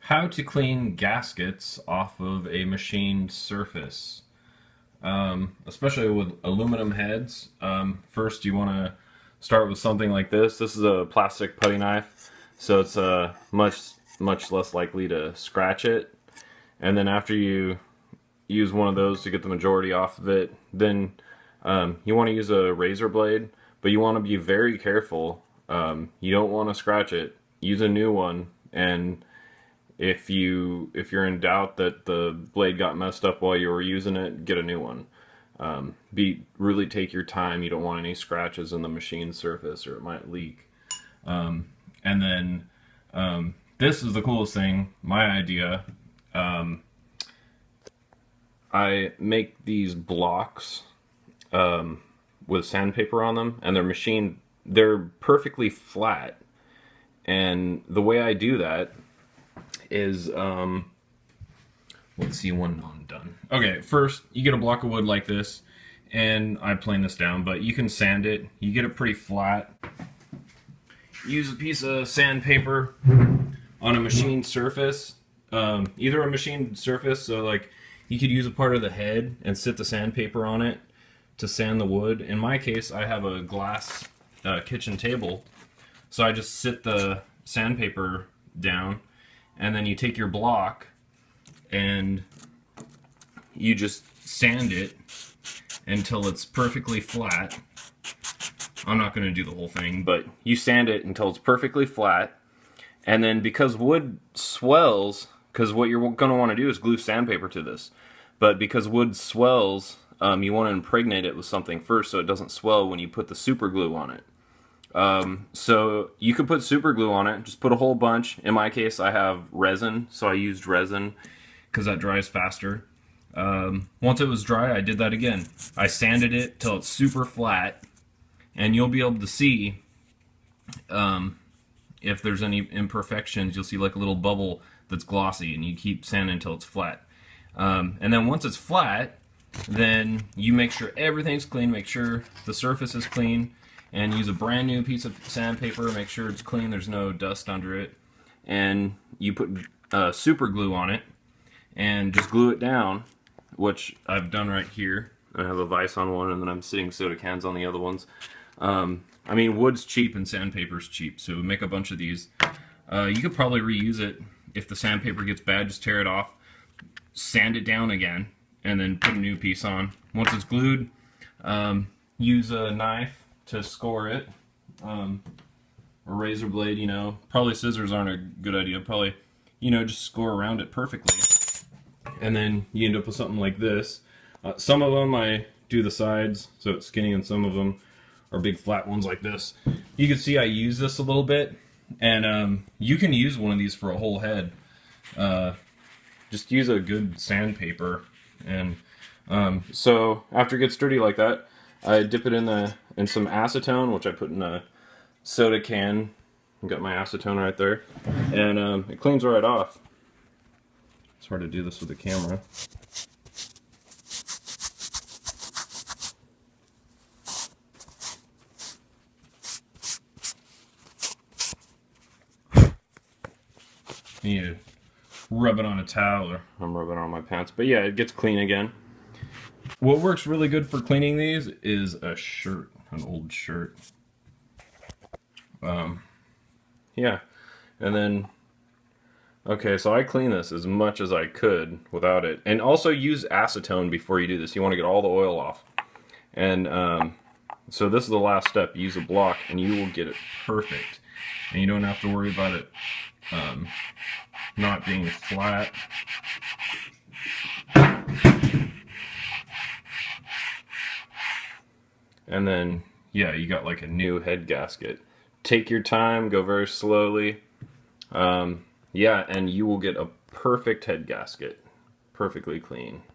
How to clean gaskets off of a machined surface, especially with aluminum heads. First, you want to start with something like this. This is a plastic putty knife, so it's much less likely to scratch it. And then after you use one of those to get the majority off of it, then you want to use a razor blade, but you want to be very careful. You don't want to scratch it. Use a new one, and if you're in doubt that the blade got messed up while you were using it, get a new one. Really take your time. You don't want any scratches in the machine surface, or it might leak. And then this is the coolest thing. My idea. I make these blocks with sandpaper on them, and they're perfectly flat. And the way I do that is, let's see when I'm done. Okay, first you get a block of wood like this, and I plane this down, but you can sand it. You get it pretty flat. Use a piece of sandpaper on a machined surface, either a machined surface, so like you could use a part of the head and sit the sandpaper on it to sand the wood. In my case, I have a glass kitchen table, so I just sit the sandpaper down, and then you take your block and you just sand it until it's perfectly flat. I'm not going to do the whole thing, but you sand it until it's perfectly flat. And then because wood swells, because what you're going to want to do is glue sandpaper to this, but because wood swells, you want to impregnate it with something first so it doesn't swell when you put the super glue on it. So you could put super glue on it, just put a whole bunch. In my case, I have resin, so I used resin because that dries faster. Once it was dry, I did that again. I sanded it till it's super flat, and you'll be able to see if there's any imperfections. You'll see like a little bubble that's glossy, and you keep sanding until it's flat. And then once it's flat, then you make sure everything's clean, make sure the surface is clean, and use a brand new piece of sandpaper, make sure it's clean, there's no dust under it, and you put super glue on it and just glue it down, which I've done right here. I have a vise on one, and then I'm sitting soda cans on the other ones. I mean, wood's cheap and sandpaper's cheap, so make a bunch of these. You could probably reuse it. If the sandpaper gets bad, just tear it off, sand it down again, and then put a new piece on. Once it's glued, use a knife to score it, a razor blade, probably scissors aren't a good idea, probably, just score around it perfectly, and then you end up with something like this. Some of them I do the sides so it's skinny, and some of them are big flat ones like this. You can see I use this a little bit, and you can use one of these for a whole head. Just use a good sandpaper, and so after it gets dirty like that, I dip it in some acetone, which I put in a soda can. I've got my acetone right there, and it cleans right off. It's hard to do this with the camera. You rub it on a towel, or I'm rubbing it on my pants, but yeah, it gets clean again. What works really good for cleaning these is a shirt, an old shirt. Yeah, and then, okay, so I clean this as much as I could without it. And also use acetone before you do this. You want to get all the oil off. And so this is the last step. Use a block, and you will get it perfect. And you don't have to worry about it not being flat. And then, yeah, you got like a new head gasket. Take your time, go very slowly. Yeah, and you will get a perfect head gasket, perfectly clean.